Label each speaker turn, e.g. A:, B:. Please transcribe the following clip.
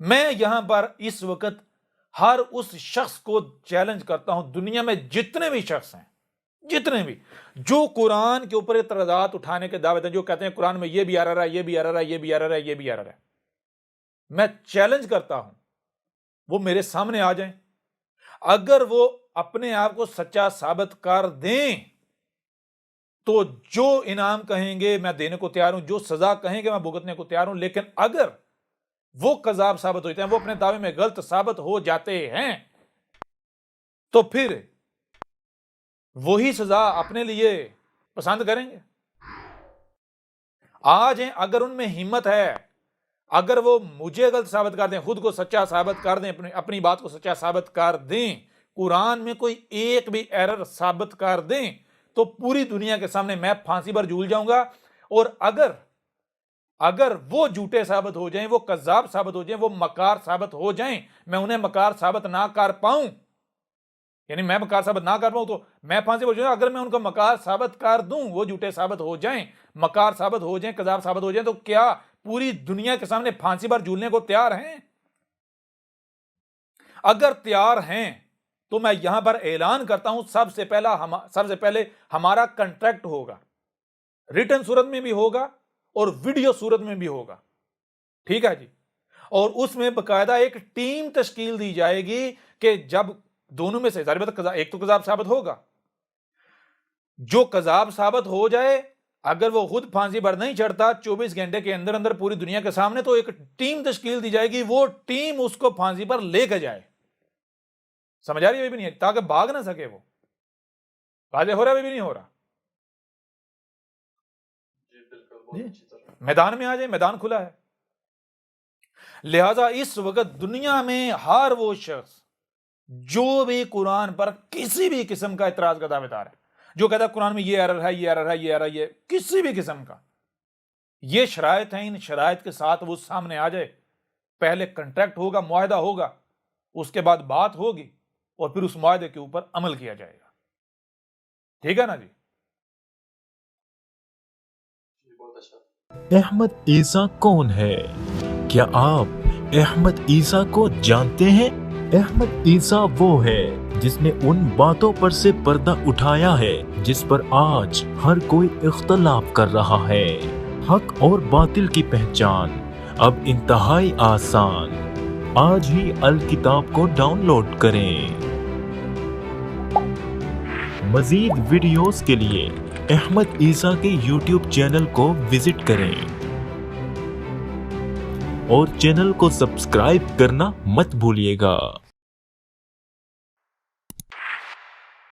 A: میں یہاں پر اس وقت ہر اس شخص کو چیلنج کرتا ہوں، دنیا میں جتنے بھی شخص ہیں، جتنے بھی جو قرآن کے اوپر اعتراضات اٹھانے کے دعوے ہیں، جو کہتے ہیں قرآن میں یہ بھی آ رہا ہے، یہ بھی آ رہا ہے، یہ بھی آ رہا ہے، یہ بھی آ رہا ہے، میں چیلنج کرتا ہوں وہ میرے سامنے آ جائیں۔ اگر وہ اپنے آپ کو سچا ثابت کر دیں تو جو انعام کہیں گے میں دینے کو تیار ہوں، جو سزا کہیں گے میں بھگتنے کو تیار ہوں، لیکن اگر وہ کذاب ثابت ہوتے ہیں، وہ اپنے دعوے میں غلط ثابت ہو جاتے ہیں، تو پھر وہی سزا اپنے لیے پسند کریں گے۔ آج ہیں، اگر ان میں ہمت ہے، اگر وہ مجھے غلط ثابت کر دیں، خود کو سچا ثابت کر دیں، اپنی بات کو سچا ثابت کر دیں، قرآن میں کوئی ایک بھی ایرر ثابت کر دیں، تو پوری دنیا کے سامنے میں پھانسی پر جھول جاؤں گا۔ اور اگر وہ جھوٹے ثابت ہو جائیں، وہ کذاب ثابت ہو جائیں، وہ مکار ثابت ہو جائیں، میں انہیں مکار ثابت نہ کر پاؤں، یعنی میں مکار ثابت نہ کر پاؤں تو میں پھانسی پر جاؤں۔ اگر میں ان کو مکار ثابت کر دوں، وہ جھوٹے ثابت ہو جائیں، مکار ثابت ہو جائیں، کذاب ثابت ہو جائیں، تو کیا پوری دنیا کے سامنے پھانسی پر جھولنے کو تیار ہیں؟ اگر تیار ہیں تو میں یہاں پر اعلان کرتا ہوں، سب سے پہلے ہمارا کنٹریکٹ ہوگا، ریٹن صورت میں بھی ہوگا اور ویڈیو صورت میں بھی ہوگا، ٹھیک ہے جی؟ اور اس میں باقاعدہ ایک ٹیم تشکیل دی جائے گی کہ جب دونوں میں سے ایک تو کذاب ثابت ہوگا، جو کذاب ثابت ہو جائے، اگر وہ خود پھانسی پر نہیں چڑھتا 24 گھنٹے کے اندر اندر پوری دنیا کے سامنے، تو ایک ٹیم تشکیل دی جائے گی، وہ ٹیم اس کو پھانسی پر لے کے جائے۔ سمجھ آ رہی ہے بھی نہیں ہے، تاکہ بھاگ نہ سکے۔ وہ واضح ہو رہا ہے بھی نہیں ہو رہا؟ میدان میں آ جائے، میدان کھلا ہے۔ لہذا اس وقت دنیا میں ہر وہ شخص جو بھی قرآن پر کسی بھی قسم کا اعتراض کا دعوے دار ہے، جو کہتا ہے قرآن میں یہ ایرر ہے، یہ ایرر ہے، یہ ایرر ہے، یہ کسی بھی قسم کا، یہ شرائط ہیں، ان شرائط کے ساتھ وہ سامنے آ جائے۔ پہلے کنٹریکٹ ہوگا، معاہدہ ہوگا، اس کے بعد بات ہوگی، اور پھر اس معاہدے کے اوپر عمل کیا جائے گا، ٹھیک ہے نا جی؟
B: احمد عیسیٰ کون ہے؟ کیا آپ احمد عیسیٰ کو جانتے ہیں؟ احمد عیسیٰ وہ ہے جس نے ان باتوں پر سے پردہ اٹھایا ہے جس پر آج ہر کوئی اختلاف کر رہا ہے۔ حق اور باطل کی پہچان اب انتہائی آسان۔ آج ہی الکتاب کو ڈاؤن لوڈ کریں۔ مزید ویڈیوز کے لیے احمد عیسیٰ کے یوٹیوب چینل کو وزٹ کریں اور چینل کو سبسکرائب کرنا مت بھولیے گا۔